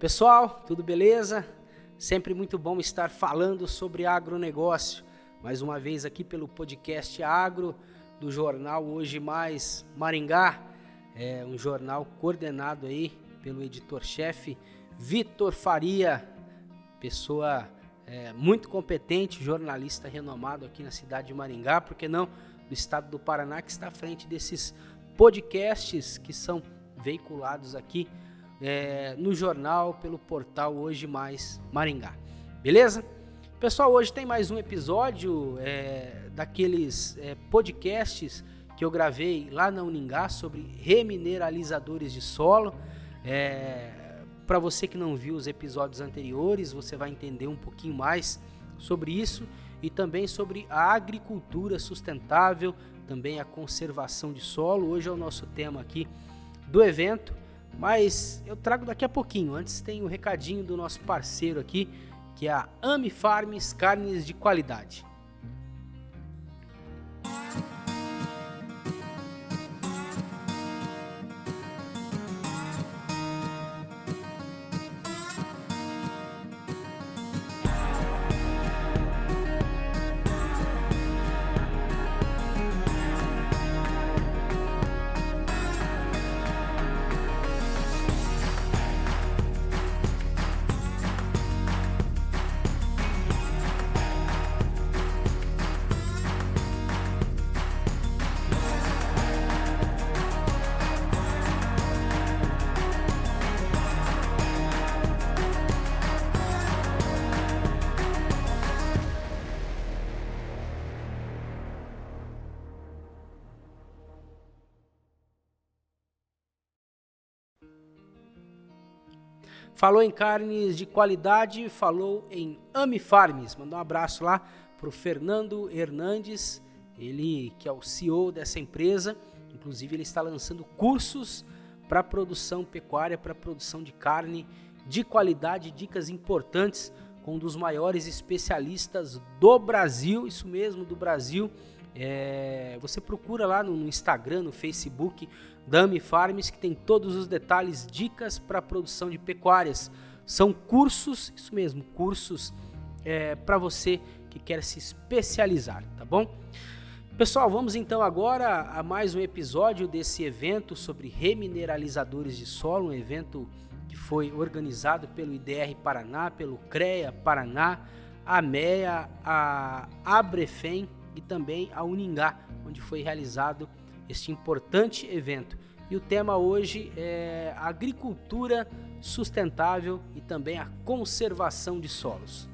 Pessoal, tudo beleza? Sempre muito bom estar falando sobre agronegócio. Mais uma vez aqui pelo podcast Agro do jornal Hoje Mais Maringá. É um jornal coordenado aí pelo editor-chefe Vitor Faria, pessoa muito competente, jornalista renomado aqui na cidade de Maringá, por que não do estado do Paraná, que está à frente desses podcasts que são veiculados aqui no jornal, pelo portal Hoje Mais Maringá. Beleza? Pessoal, hoje tem mais um episódio daqueles podcasts que eu gravei lá na Uningá sobre remineralizadores de solo. Para você que não viu os episódios anteriores, você vai entender um pouquinho mais sobre isso e também sobre a agricultura sustentável, também a conservação de solo. Hoje é o nosso tema aqui do evento, mas eu trago daqui a pouquinho. Antes tem o recadinho do nosso parceiro aqui, que é a Ami Farms Carnes de Qualidade. Falou em carnes de qualidade, falou em Ami Farms. Mandar um abraço lá para o Fernando Hernandes, ele que é o CEO dessa empresa. Inclusive ele está lançando cursos para produção pecuária, para produção de carne de qualidade, dicas importantes com um dos maiores especialistas do Brasil, isso mesmo, do Brasil. Você procura lá no Instagram, no Facebook da Ami Farms, que tem todos os detalhes, dicas para a produção de pecuárias. São cursos, isso mesmo, cursos para você que quer se especializar, tá bom? Pessoal, vamos então agora a mais um episódio desse evento sobre remineralizadores de solo, um evento que foi organizado pelo IDR Paraná, pelo CREA Paraná, a MEA, a Abrefem e também a Uningá, onde foi realizado este importante evento. E o tema hoje é agricultura sustentável e também a conservação de solos.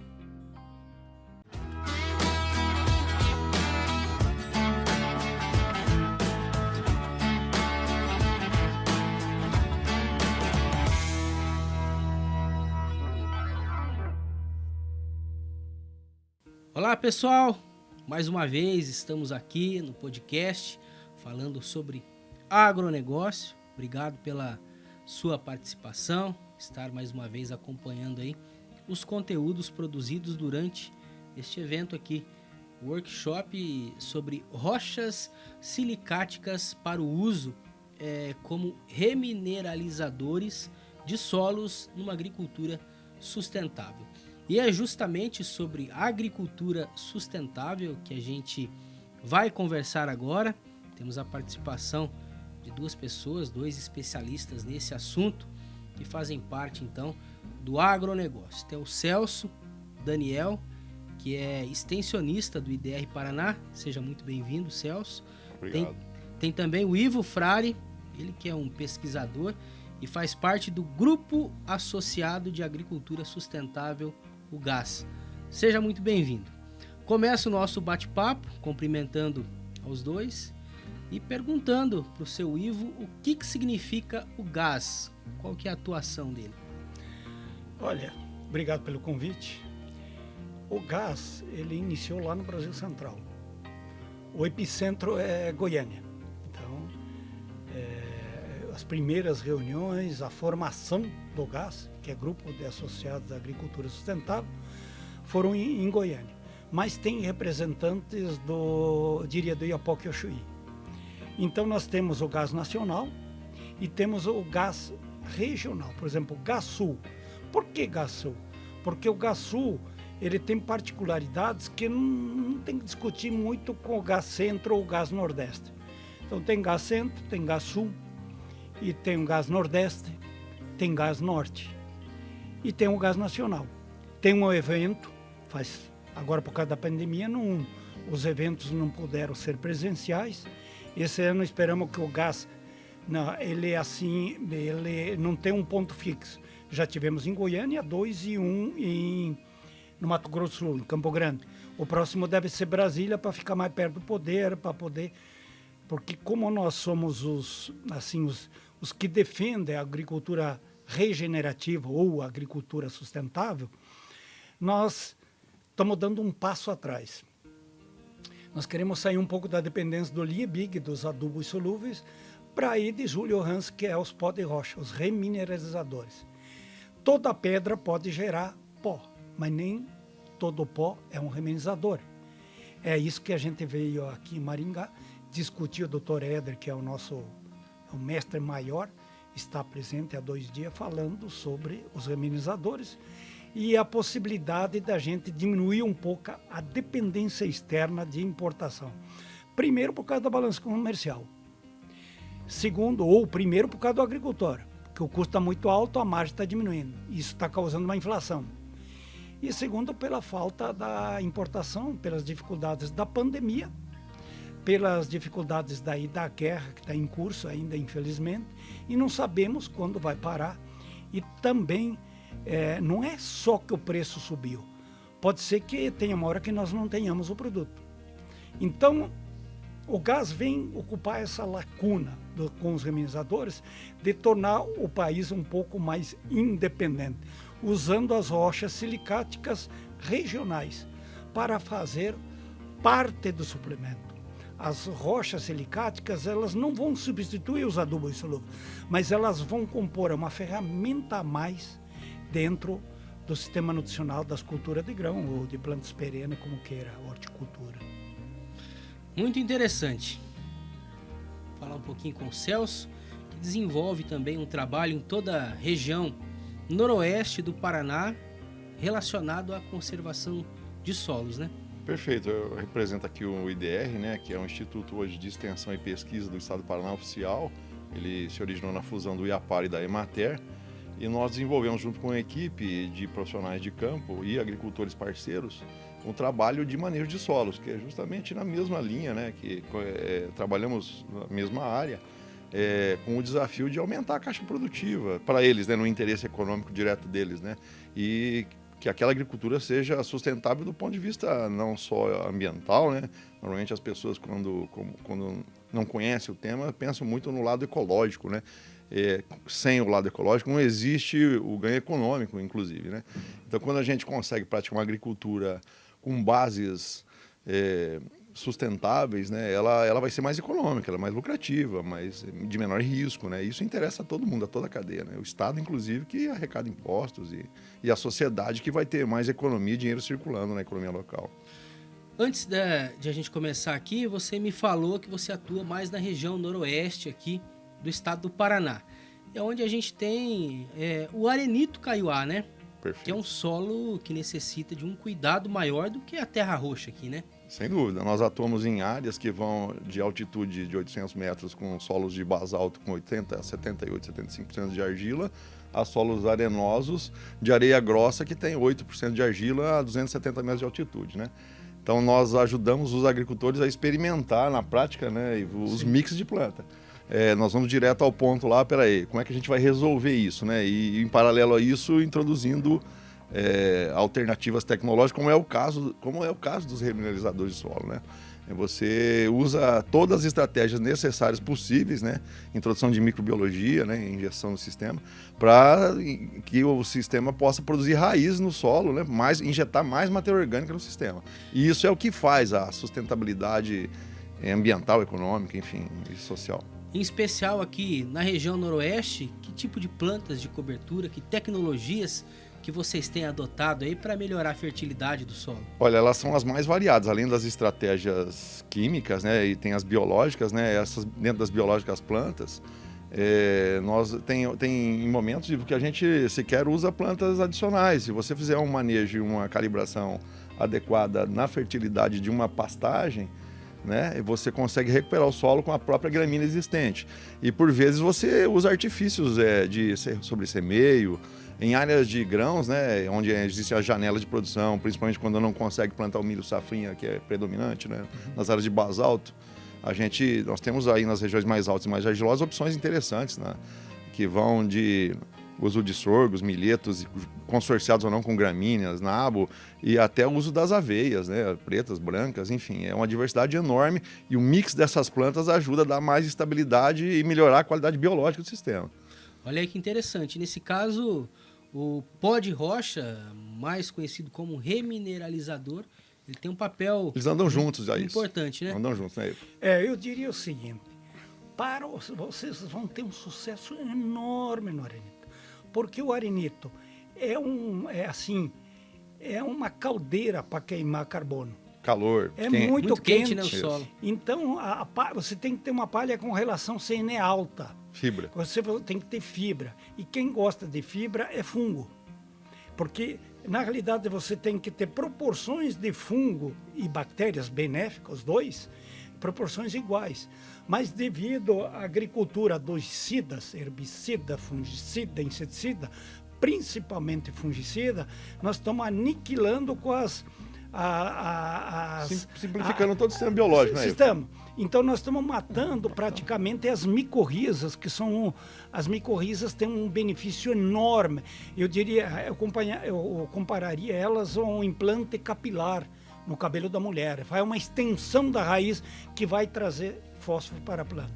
Olá pessoal, mais uma vez estamos aqui no podcast falando sobre agronegócio. Obrigado pela sua participação, estar mais uma vez acompanhando aí os conteúdos produzidos durante este evento aqui, workshop sobre rochas silicáticas para o uso como remineralizadores de solos numa agricultura sustentável. E é justamente sobre agricultura sustentável que a gente vai conversar agora. Temos a participação de duas pessoas, dois especialistas nesse assunto, que fazem parte então do agronegócio. Tem o Celso Daniel, que é extensionista do IDR Paraná. Seja muito bem-vindo, Celso. Obrigado. Tem também o Ivo Frari, ele que é um pesquisador e faz parte do Grupo Associado de Agricultura Sustentável, o GAS. Seja muito bem-vindo. Começa o nosso bate-papo cumprimentando aos dois e perguntando para o seu Ivo o que significa o GAS, qual que é a atuação dele. Olha, obrigado pelo convite. O GAS, ele iniciou lá no Brasil Central. O epicentro é Goiânia. Então, as primeiras reuniões, a formação do GAS, que é Grupo de Associados da Agricultura Sustentável, foram em Goiânia. Mas tem representantes do Iapoque e Oxuí. Então nós temos o GAS nacional e temos o GAS regional. Por exemplo, o GAS Sul, Por que gás sul? Porque o gás sul, ele tem particularidades que não tem que discutir muito com o gás centro ou o gás nordeste. Então tem gás centro, tem gás sul, e tem o gás nordeste, tem gás norte, e tem o gás nacional. Tem um evento, agora por causa da pandemia, os eventos não puderam ser presenciais. Esse ano esperamos que o gás, ele não tem um ponto fixo. Já tivemos em Goiânia 2 e 1 no Mato Grosso do Sul, em Campo Grande. O próximo deve ser Brasília, para ficar mais perto do poder, para poder... Porque como nós somos os que defendem a agricultura regenerativa ou a agricultura sustentável, nós estamos dando um passo atrás. Nós queremos sair um pouco da dependência do Liebig, dos adubos solúveis, para ir de Júlio Hans, que é os pó de rocha, os remineralizadores. Toda pedra pode gerar pó, mas nem todo pó é um remineralizador. É isso que a gente veio aqui em Maringá discutir. O Dr. Éder, que é o mestre maior, está presente há 2 dias falando sobre os remineralizadores e a possibilidade da gente diminuir um pouco a dependência externa de importação. Primeiro, por causa da balança comercial. Primeiro, por causa do agricultor, que o custo está muito alto, a margem está diminuindo. Isso está causando uma inflação. E segundo, pela falta da importação, pelas dificuldades da pandemia, pelas dificuldades da guerra, que está em curso ainda, infelizmente, e não sabemos quando vai parar. E também, não é só que o preço subiu, pode ser que tenha uma hora que nós não tenhamos o produto. Então, o gás vem ocupar essa lacuna com os remineralizadores de tornar o país um pouco mais independente, usando as rochas silicáticas regionais para fazer parte do suplemento. As rochas silicáticas, elas não vão substituir os adubos solúveis, mas elas vão compor uma ferramenta a mais dentro do sistema nutricional das culturas de grão ou de plantas perenes, como queira, horticultura. Muito interessante. Vou falar um pouquinho com o Celso, que desenvolve também um trabalho em toda a região noroeste do Paraná relacionado à conservação de solos, né? Perfeito, eu represento aqui o IDR, né, que é um instituto hoje de extensão e pesquisa do estado do Paraná oficial. Ele se originou na fusão do IAPAR e da Emater, e nós desenvolvemos junto com a equipe de profissionais de campo e agricultores parceiros um trabalho de manejo de solos, que é justamente na mesma linha, né, que trabalhamos na mesma área, com o desafio de aumentar a caixa produtiva para eles, né, no interesse econômico direto deles, né, e que aquela agricultura seja sustentável do ponto de vista não só ambiental, né? Normalmente as pessoas, quando não conhecem o tema, pensam muito no lado ecológico, né? Sem o lado ecológico não existe o ganho econômico, inclusive, né? Então, quando a gente consegue praticar uma agricultura com bases sustentáveis, né, ela vai ser mais econômica, ela é mais lucrativa, de menor risco, né? Isso interessa a todo mundo, a toda a cadeia, né? O Estado, inclusive, que arrecada impostos e a sociedade que vai ter mais economia e dinheiro circulando na economia local. Antes de a gente começar aqui, você me falou que você atua mais na região noroeste aqui do estado do Paraná. É onde a gente tem o arenito caiuá, né? Perfeito. Que é um solo que necessita de um cuidado maior do que a terra roxa aqui, né? Sem dúvida. Nós atuamos em áreas que vão de altitude de 800 metros com solos de basalto com 80, 78, 75% de argila, a solos arenosos de areia grossa que tem 8% de argila a 270 metros de altitude, né? Então nós ajudamos os agricultores a experimentar na prática, né, os mix de planta. Nós vamos direto ao ponto lá, peraí, como é que a gente vai resolver isso, né? E em paralelo a isso, introduzindo alternativas tecnológicas, como é o caso dos remineralizadores de solo, né? Você usa todas as estratégias necessárias possíveis, né? Introdução de microbiologia, né? Injeção no sistema, para que o sistema possa produzir raízes no solo, né? Injetar mais matéria orgânica no sistema. E isso é o que faz a sustentabilidade ambiental, econômica, enfim, e social. Em especial aqui na região noroeste, que tipo de plantas de cobertura, que tecnologias que vocês têm adotado aí para melhorar a fertilidade do solo? Olha, elas são as mais variadas, além das estratégias químicas, né, e tem as biológicas, né, dentro das biológicas as plantas, Tem momentos que a gente sequer usa plantas adicionais. Se você fizer um manejo e uma calibração adequada na fertilidade de uma pastagem, né, você consegue recuperar o solo com a própria gramínea existente. E por vezes você usa artifícios sobre semeio, em áreas de grãos, né, onde existe a janela de produção, principalmente quando não consegue plantar o milho safrinha, que é predominante, né, nas áreas de basalto. Nós temos aí nas regiões mais altas e mais argilosas opções interessantes, né, que vão de uso de sorgos, milhetos, consorciados ou não com gramíneas, nabo, e até o uso das aveias, né, pretas, brancas, enfim, é uma diversidade enorme e o mix dessas plantas ajuda a dar mais estabilidade e melhorar a qualidade biológica do sistema. Olha aí que interessante. Nesse caso, o pó de rocha, mais conhecido como remineralizador, ele tem um papel Eles andam juntos, importante, né? Andam juntos, né? Eu diria o seguinte, vocês vão ter um sucesso enorme no arenito, porque o arenito é uma caldeira para queimar carbono. Calor. É muito quente, né, o solo. Então, você tem que ter uma palha com relação CN alta. Fibra. Você tem que ter fibra. E quem gosta de fibra é fungo. Porque, na realidade, você tem que ter proporções de fungo e bactérias benéficas, os dois, proporções iguais. Mas devido à agricultura dos cidas, herbicida, fungicida, inseticida, principalmente fungicida, nós estamos aniquilando com simplificando todo o sistema biológico, né? Então nós estamos matando praticamente as micorrizas, as micorrizas têm um benefício enorme. Eu compararia elas a um implante capilar no cabelo da mulher. Vai uma extensão da raiz que vai trazer fósforo para a planta.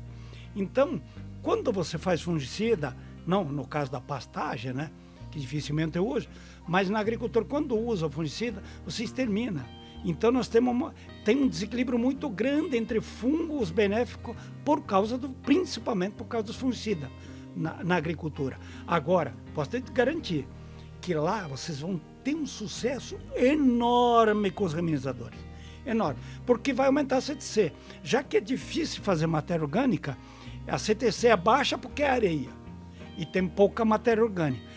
Então, quando você faz fungicida, não no caso da pastagem, né, que dificilmente eu uso, mas na agricultura, quando usa o fungicida, você extermina. Então nós temos um desequilíbrio muito grande entre fungos benéficos principalmente por causa dos fungicidas na agricultura. Agora, posso te garantir que lá vocês vão ter um sucesso enorme com os remineralizadores. Enorme. Porque vai aumentar a CTC. Já que é difícil fazer matéria orgânica, a CTC é baixa porque é areia. E tem pouca matéria orgânica.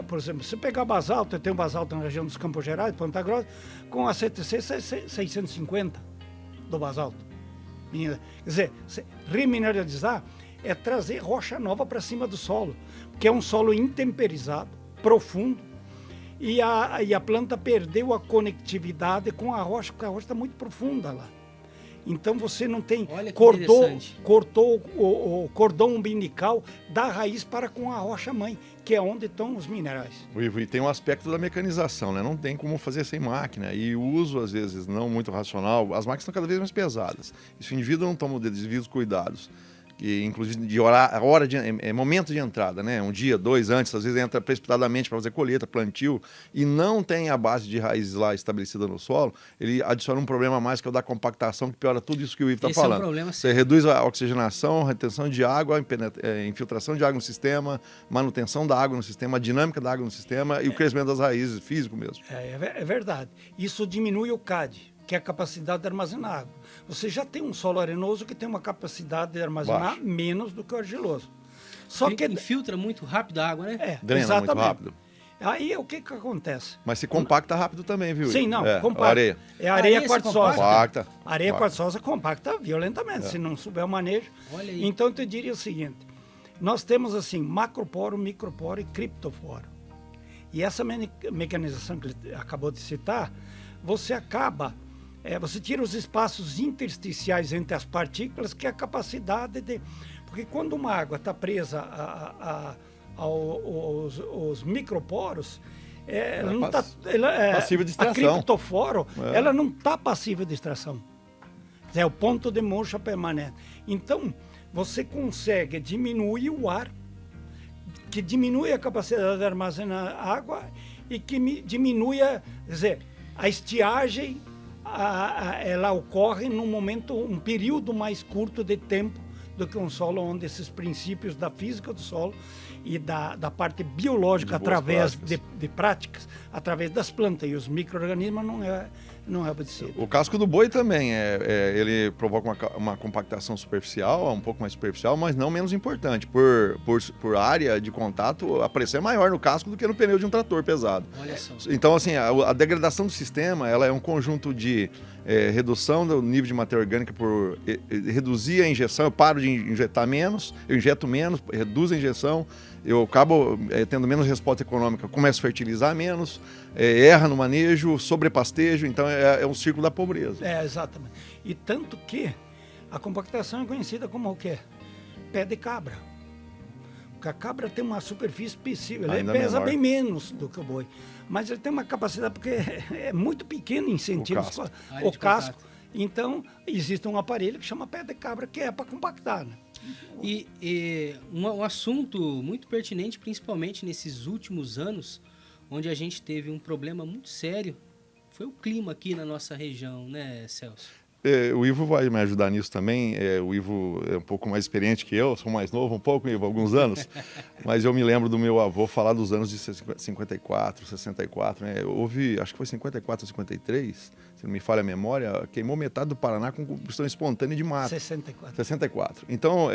Por exemplo, se pegar basalto, eu tenho basalto na região dos Campos Gerais, Ponta Grossa, com a CTC 650 do basalto. Quer dizer, remineralizar é trazer rocha nova para cima do solo, que é um solo intemperizado, profundo, e a planta perdeu a conectividade com a rocha, porque a rocha está muito profunda lá. Então você não tem, cortou o cordão umbilical da raiz para com a rocha-mãe, que é onde estão os minerais. E tem um aspecto da mecanização, né? Não tem como fazer sem máquina. E o uso, às vezes, não muito racional. As máquinas estão cada vez mais pesadas. E se o indivíduo não toma os devidos cuidados, que inclusive momento de entrada, né? Um dia, 2 antes, às vezes entra precipitadamente para fazer colheita, plantio, e não tem a base de raízes lá estabelecida no solo, ele adiciona um problema a mais, que é o da compactação, que piora tudo isso que o Ivo está falando. É um problema, você reduz a oxigenação, a retenção de água, infiltração de água no sistema, manutenção da água no sistema, a dinâmica da água no sistema e o crescimento das raízes, físico mesmo. É verdade. Isso diminui o CAD, que é a capacidade de armazenar água. Você já tem um solo arenoso que tem uma capacidade de armazenar menos do que o argiloso. Só que infiltra muito rápido a água, né? Drena exatamente. Muito rápido. Aí o que acontece? Mas se compacta rápido também, viu? Sim, não, compacta. Areia. É areia quartzosa. Compacta. Areia quartzosa compacta violentamente, se não souber o manejo. Olha aí. Então eu te diria o seguinte, nós temos assim macroporo, microporo e criptoforo. E essa mecanização que ele acabou de citar, você tira os espaços intersticiais entre as partículas, que é a capacidade de... Porque quando uma água está presa aos microporos, ela não está... Passível de extração. A criptoforo, ela não está passível de extração. É o ponto de mancha permanente. Então, você consegue diminuir o ar, que diminui a capacidade de armazenar água e que diminui a estiagem. Ela ocorre um período mais curto de tempo do que um solo onde esses princípios da física do solo e da parte biológica, através de práticas, através das plantas e os micro-organismos, não é herbicida. O casco do boi também, ele provoca uma compactação superficial, um pouco mais superficial, mas não menos importante. Por área de contato, a pressão é maior no casco do que no pneu de um trator pesado. Olha só. Então, assim, a degradação do sistema, ela é um conjunto de redução do nível de matéria orgânica por reduzir a injeção, eu paro de injetar menos, eu injeto menos, reduzo a injeção, eu acabo tendo menos resposta econômica, começo a fertilizar menos, erra no manejo, sobrepastejo, então é um círculo da pobreza. Exatamente. E tanto que a compactação é conhecida como o quê? Pé de cabra. Porque a cabra tem uma superfície específica, ele pesa menor, bem menos do que o boi. Mas ele tem uma capacidade, porque é muito pequeno em centímetros o casco. Então, existe um aparelho que chama pé de cabra, que é para compactar, né? E um assunto muito pertinente, principalmente nesses últimos anos, onde a gente teve um problema muito sério, foi o clima aqui na nossa região, né, Celso? O Ivo vai me ajudar nisso também. O Ivo é um pouco mais experiente que eu, sou mais novo um pouco, Ivo, alguns anos. Mas eu me lembro do meu avô falar dos anos de 54, 64. Né? Houve, acho que foi 54 ou 53, se não me falha a memória, queimou metade do Paraná com combustão espontânea de mato. 64. Então,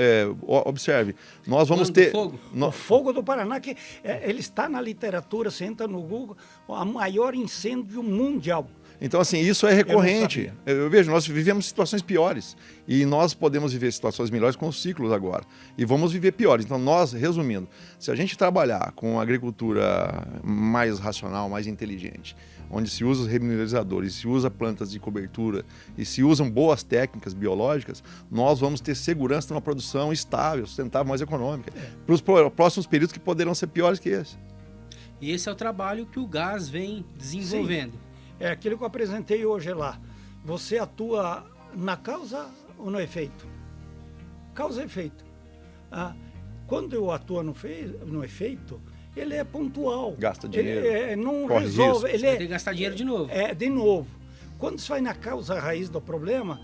observe, nós vamos ter... O fogo do Paraná, que ele está na literatura, você entra no Google, o maior incêndio mundial. Então, assim, isso é recorrente. Eu vejo, nós vivemos situações piores e nós podemos viver situações melhores com os ciclos agora. E vamos viver piores. Então, nós, resumindo, se a gente trabalhar com agricultura mais racional, mais inteligente, onde se usa os remineralizadores, se usa plantas de cobertura e se usam boas técnicas biológicas, nós vamos ter segurança de uma produção estável, sustentável, mais econômica, para os próximos períodos que poderão ser piores que esse. E esse é o trabalho que o GAS vem desenvolvendo. Sim. É aquilo que eu apresentei hoje lá. Você atua na causa ou no efeito? Causa e efeito. Quando eu atuo no efeito, ele é pontual. Gasta dinheiro. Ele não resolve. Ele tem que gastar dinheiro de novo. De novo. Quando você vai na causa raiz do problema,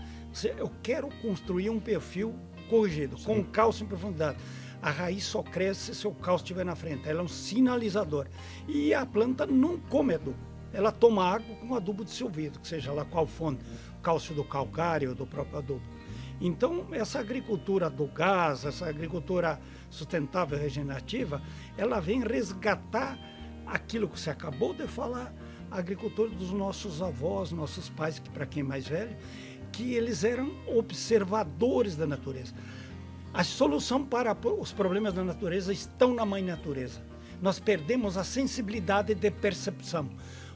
eu quero construir um perfil corrigido, com cálcio em profundidade. A raiz só cresce se o cálcio estiver na frente. Ela é um sinalizador. E a planta não come adubo. Ela toma água com adubo dissolvido, que seja lá qual fonte, cálcio do calcário ou do próprio adubo. Então, essa agricultura do gás, essa agricultura sustentável e regenerativa, ela vem resgatar aquilo que você acabou de falar, a agricultura dos nossos avós, nossos pais, que para quem é mais velho, que eles eram observadores da natureza. A solução para os problemas da natureza estão na mãe natureza. Nós perdemos a sensibilidade de percepção.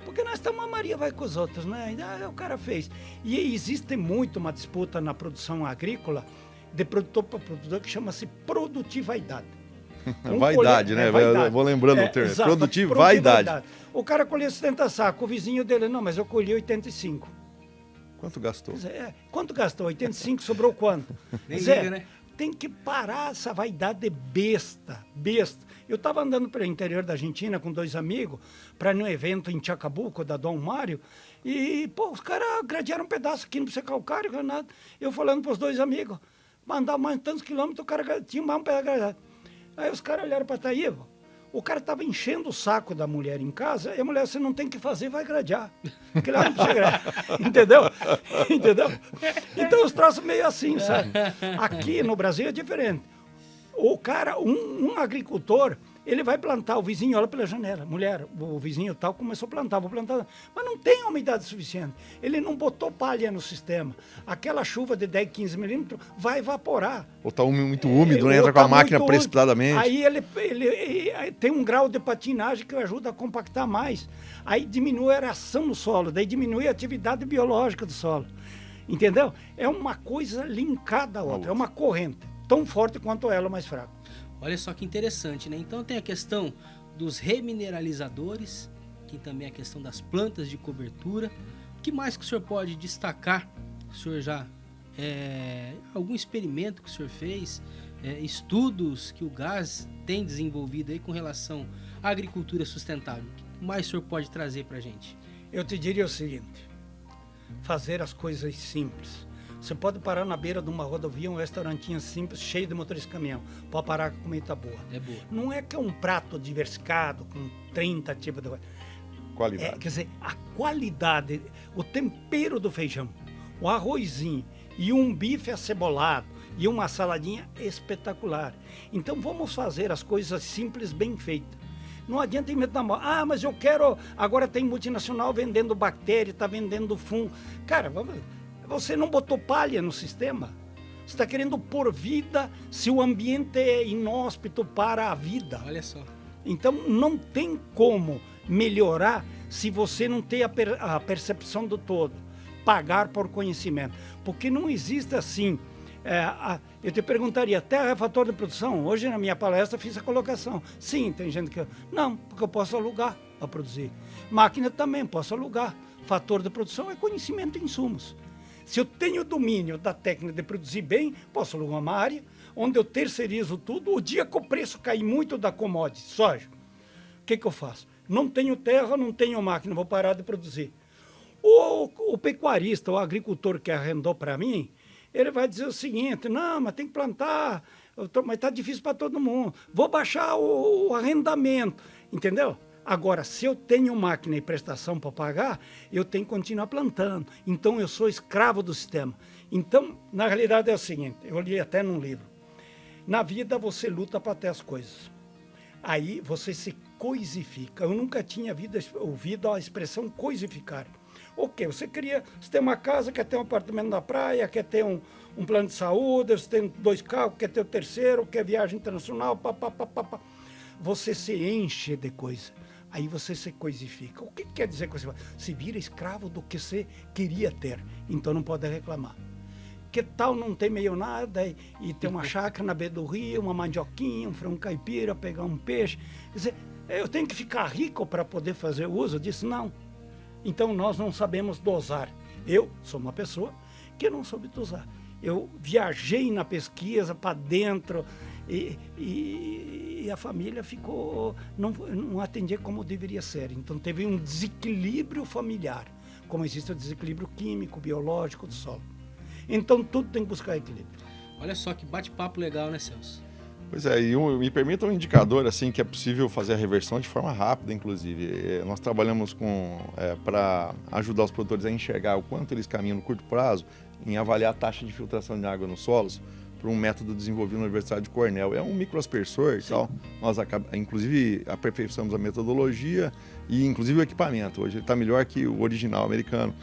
Porque nós estamos, a Maria vai com os outros, né? O cara fez. E existe muito uma disputa na produção agrícola, de produtor para produtor, que chama-se produtividade. Vaidade, né? Vaidade. Vou lembrando o termo. Produtividade. O cara colhia 70 sacos, o vizinho dele, não, mas eu colhi 85. Quanto gastou? Quanto gastou? 85, sobrou quanto? Nem liga, né? Tem que parar essa vaidade besta. Eu estava andando pelo interior da Argentina com 2 amigos para ir num evento em Chacabuco, da Dom Mário, e, os caras gradearam um pedaço aqui no calcário, nada. Eu falando para os 2 amigos, mandar mais tantos quilômetros, o cara tinha mais um pedaço gradeado. Aí os caras olharam para Taí, o cara estava enchendo o saco da mulher em casa, e a mulher, você não tem o que fazer, vai gradear. Porque lá não precisa gradear. Entendeu? Então os troços meio assim, sabe? Aqui no Brasil é diferente. O cara, um agricultor, ele vai plantar, o vizinho olha pela janela, mulher, o vizinho tal começou a plantar, vou plantar, mas não tem umidade suficiente. Ele não botou palha no sistema. Aquela chuva de 10, 15 milímetros vai evaporar. Ou está muito úmido, né? Entra com a máquina precipitadamente. Aí ele tem um grau de patinagem que ajuda a compactar mais. Aí diminui a aeração no solo, daí diminui a atividade biológica do solo. Entendeu? É uma coisa linkada à outra, é uma corrente, tão forte quanto ela, mais fraca. Olha só que interessante, né? Então tem a questão dos remineralizadores, que também é a questão das plantas de cobertura. O que mais que o senhor pode destacar? O senhor já... algum experimento que o senhor fez, estudos que o GAS tem desenvolvido aí com relação à agricultura sustentável. O que mais o senhor pode trazer para a gente? Eu te diria o seguinte, fazer as coisas simples. Você pode parar na beira de uma rodovia, um restaurantinho simples, cheio de motorista de caminhão. Pode parar com comida boa. É boa. Não é que é um prato diversificado, com 30 tipos de... Qualidade. Quer dizer, a qualidade, o tempero do feijão, o arrozinho e um bife acebolado e uma saladinha espetacular. Então vamos fazer as coisas simples bem feitas. Não adianta inventar mal. Ah, mas eu quero... Agora tem multinacional vendendo bactéria, está vendendo fungo. Cara, você não botou palha no sistema. Você está querendo pôr vida se o ambiente é inóspito para a vida. Olha só. Então não tem como melhorar se você não tem a percepção do todo. Pagar por conhecimento. Porque não existe assim... eu te perguntaria, terra é fator de produção? Hoje na minha palestra fiz a colocação. Sim, tem gente que... Não, porque eu posso alugar para produzir. Máquina também, posso alugar. Fator de produção é conhecimento e insumos. Se eu tenho domínio da técnica de produzir bem, posso alugar uma área onde eu terceirizo tudo. O dia que o preço cair muito da commodity, soja, o que eu faço? Não tenho terra, não tenho máquina, vou parar de produzir. O pecuarista, o agricultor que arrendou para mim, ele vai dizer o seguinte, não, mas tem que plantar, mas está difícil para todo mundo. Vou baixar o arrendamento, entendeu? Agora, se eu tenho máquina e prestação para pagar, eu tenho que continuar plantando. Então, eu sou escravo do sistema. Então, na realidade é o seguinte, eu li até num livro. Na vida, você luta para ter as coisas. Aí, você se coisifica. Eu nunca tinha ouvido a expressão coisificar. Ok, você tem uma casa, quer ter um apartamento na praia, quer ter um plano de saúde, você tem 2 carros, quer ter o terceiro, quer viagem internacional, Você se enche de coisa, aí você se coisifica. O que quer dizer coisificar? Se vira escravo do que você queria ter, então não pode reclamar. Que tal não ter meio nada e ter uma chácara na beira do rio, uma mandioquinha, um frango caipira, pegar um peixe? Quer dizer, eu tenho que ficar rico para poder fazer uso disso? Não. Então, nós não sabemos dosar. Eu sou uma pessoa que não soube dosar. Eu viajei na pesquisa para dentro e a família ficou... Não atendia como deveria ser. Então, teve um desequilíbrio familiar, como existe o desequilíbrio químico, biológico do solo. Então, tudo tem que buscar equilíbrio. Olha só que bate-papo legal, né, Celso? Pois é, e me permita um indicador assim que é possível fazer a reversão de forma rápida, inclusive. Nós trabalhamos para ajudar os produtores a enxergar o quanto eles caminham no curto prazo em avaliar a taxa de filtração de água nos solos por um método desenvolvido na Universidade de Cornell. É um microaspersor e tal. Nós, inclusive, aperfeiçoamos a metodologia e, inclusive, o equipamento. Hoje ele está melhor que o original americano.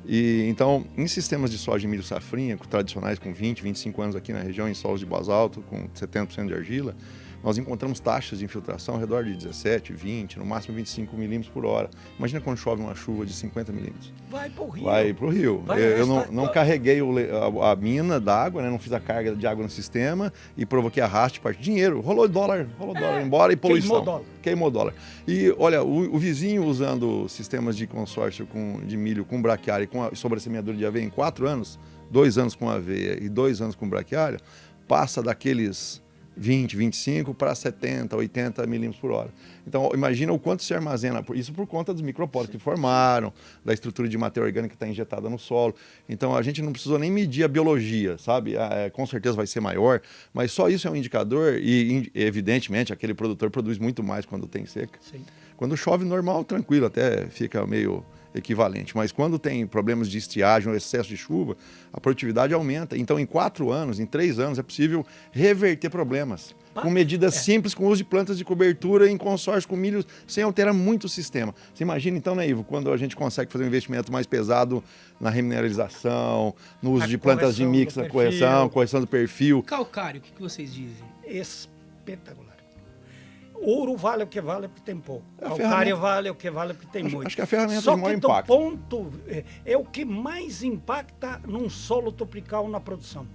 Então, em sistemas de soja e milho safrinha, tradicionais com 20, 25 anos aqui na região, em solos de basalto, com 70% de argila, nós encontramos taxas de infiltração ao redor de 17, 20, no máximo 25 milímetros por hora. Imagina quando chove uma chuva de 50 milímetros. Vai para o rio. Vai para o rio. Eu não carreguei a mina d'água, né? Não fiz a carga de água no sistema e provoquei arraste, parte de dinheiro. Rolou dólar embora e poluição. Queimou dólar. E olha, o vizinho usando sistemas de consórcio de milho com braquiária e sobre a semeadura de aveia em 4 anos, 2 anos com aveia e 2 anos com braquiária, passa daqueles 20, 25 para 70, 80 milímetros por hora. Então, imagina o quanto se armazena, isso por conta dos micropólitos que formaram, da estrutura de matéria orgânica que está injetada no solo. Então, a gente não precisou nem medir a biologia, sabe? Com certeza vai ser maior, mas só isso é um indicador e, evidentemente, aquele produtor produz muito mais quando tem seca. Sim. Quando chove, normal, tranquilo, até fica meio equivalente. Mas quando tem problemas de estiagem ou excesso de chuva, a produtividade aumenta. Então, em 4 anos, em 3 anos, é possível reverter problemas. Com medidas simples, com uso de plantas de cobertura em consórcio com milho, sem alterar muito o sistema. Você imagina, então, né, Ivo, quando a gente consegue fazer um investimento mais pesado na remineralização, no uso de plantas de mix, na correção do perfil. Calcário, o que vocês dizem? Espetacular. Ouro vale o que vale porque tem pouco. Calcário vale o que vale porque tem muito. Acho que a ferramenta Só de maior que impacto. ponto é o que mais impacta num solo tropical na produção.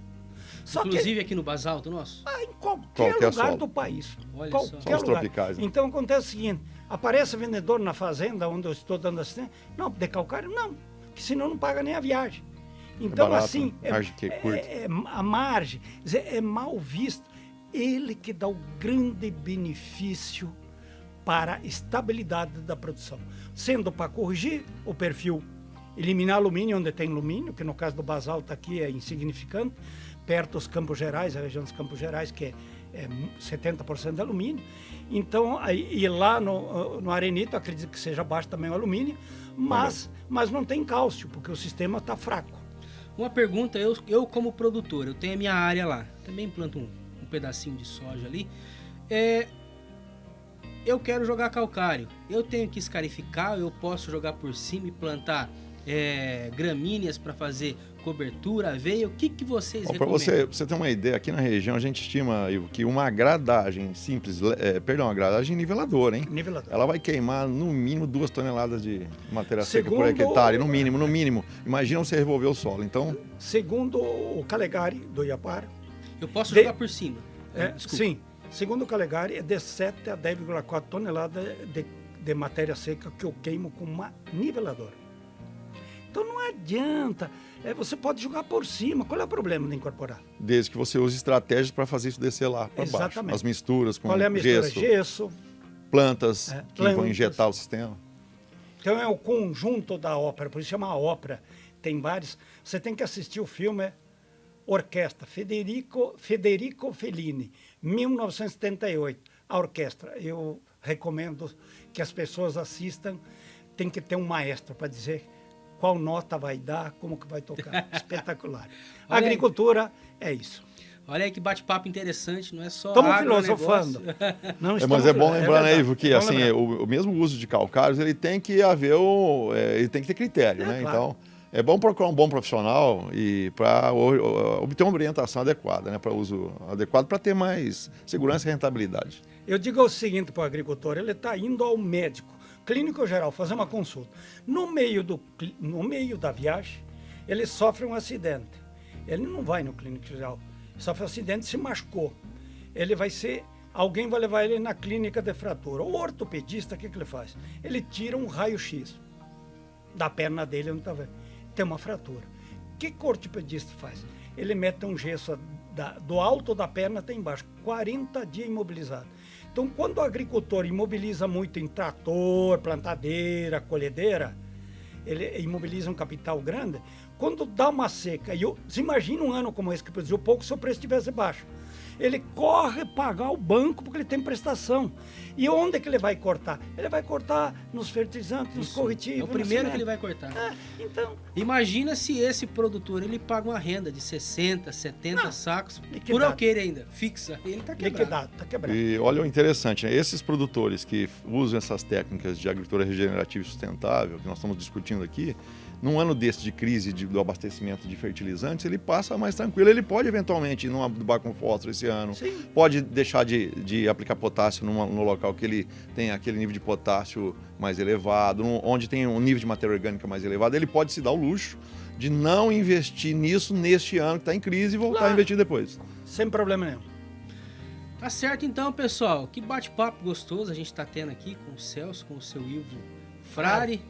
Inclusive aqui no basalto nosso? Em qualquer lugar solo do país. Olha qualquer só. lugar. Tropicais, né? Então acontece o seguinte, aparece vendedor na fazenda onde eu estou dando assistência, não, de calcário não, que senão não paga nem a viagem. Então barato, assim, margem que é curta. a margem é mal visto. Ele que dá o grande benefício para a estabilidade da produção. Sendo para corrigir o perfil, eliminar alumínio onde tem alumínio, que no caso do basalto aqui é insignificante, perto dos Campos Gerais, a região dos Campos Gerais, que é 70% de alumínio. Então, e lá no arenito, acredito que seja baixo também o alumínio, mas não tem cálcio, porque o sistema está fraco. Uma pergunta, eu como produtor, eu tenho a minha área lá, também planto um pedacinho de soja ali, eu quero jogar calcário, eu tenho que escarificar, eu posso jogar por cima e plantar gramíneas para fazer cobertura, aveia, o que vocês recomendam? Para você ter uma ideia, aqui na região a gente estima, Ivo, que uma gradagem simples, uma gradagem niveladora, hein? Nivelador. Ela vai queimar no mínimo 2 toneladas de matéria seca por hectare, no mínimo. Imagina você revolver o solo, então... Segundo o Calegari do Iapar... Eu posso jogar por cima? Sim, segundo o Calegari é de 7 a 10,4 toneladas de matéria seca que eu queimo com uma niveladora. Então não adianta, você pode jogar por cima, qual é o problema de incorporar? Desde que você use estratégias para fazer isso descer lá para baixo. Exatamente. As misturas com qual é a mistura? gesso, plantas que vão injetar o sistema. Então é o conjunto da ópera, por isso chama ópera. Tem vários. Você tem que assistir o filme Orquestra, Federico Fellini, 1978. A orquestra. Eu recomendo que as pessoas assistam. Tem que ter um maestro para dizer qual nota vai dar, como que vai tocar. Espetacular. A agricultura é isso. Olha aí que bate-papo interessante, não é só estamos filosofando. Mas é bom lembrar, né, Ivo, que assim, o mesmo uso de calcários, ele tem que haver ele tem que ter critério, né? Claro. Então, é bom procurar um bom profissional e para obter uma orientação adequada, né, para uso adequado, para ter mais segurança e rentabilidade. Eu digo o seguinte para o agricultor, ele está indo ao médico, clínico geral, fazer uma consulta. No meio da viagem, ele sofre um acidente. Ele não vai no clínico geral. Sofre um acidente e se machucou. Alguém vai levar ele na clínica de fratura. O ortopedista, o que ele faz? Ele tira um raio-x da perna dele, onde está vendo. Tem uma fratura. O que o ortopedista faz? Ele mete um gesso do alto da perna até embaixo, 40 dias imobilizado. Então, quando o agricultor imobiliza muito em trator, plantadeira, colhedeira, ele imobiliza um capital grande, quando dá uma seca, você imagina um ano como esse que produziu pouco se o preço estivesse baixo. Ele corre pagar o banco porque ele tem prestação. E onde é que ele vai cortar? Ele vai cortar nos fertilizantes, nos corretivos. É o primeiro que ele vai cortar. Então, imagina se esse produtor ele paga uma renda de 60, 70 sacos por alqueire ainda, fixa. Ele está quebrado. Está quebrado. E olha o interessante, né? Esses produtores que usam essas técnicas de agricultura regenerativa e sustentável, que nós estamos discutindo aqui, num ano desse de crise do abastecimento de fertilizantes, ele passa mais tranquilo. Ele pode eventualmente ir num adubar com fósforo esse ano, Sim. pode deixar de aplicar potássio no local que ele tem aquele nível de potássio mais elevado, onde tem um nível de matéria orgânica mais elevado. Ele pode se dar o luxo de não investir nisso neste ano que está em crise e voltar a investir depois. Sem problema nenhum. Tá certo então, pessoal. Que bate-papo gostoso a gente está tendo aqui com o Celso, com o seu Ivo Frari.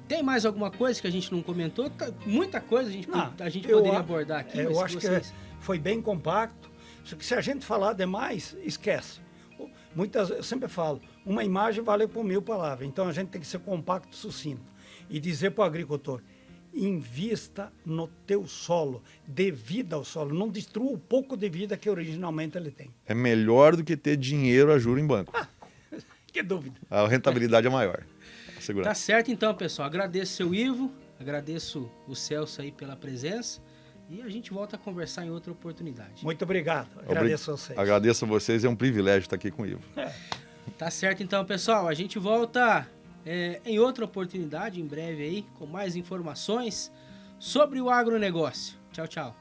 Tem mais alguma coisa que a gente não comentou? Muita coisa a gente poderia abordar aqui. Eu acho que foi bem compacto. Só que se a gente falar demais, esquece. Eu sempre falo, uma imagem vale por 1000 palavras. Então a gente tem que ser compacto, sucinto. E dizer para o agricultor, invista no teu solo, dê vida ao solo. Não destrua o pouco de vida que originalmente ele tem. É melhor do que ter dinheiro a juro em banco. Que dúvida. A rentabilidade é maior. Tá certo então, pessoal. Agradeço o seu Ivo, agradeço o Celso aí pela presença e a gente volta a conversar em outra oportunidade. Muito obrigado. Agradeço a vocês. Agradeço a vocês, é um privilégio estar aqui com o Ivo. Tá certo então, pessoal. A gente volta em outra oportunidade, em breve aí, com mais informações sobre o agronegócio. Tchau, tchau.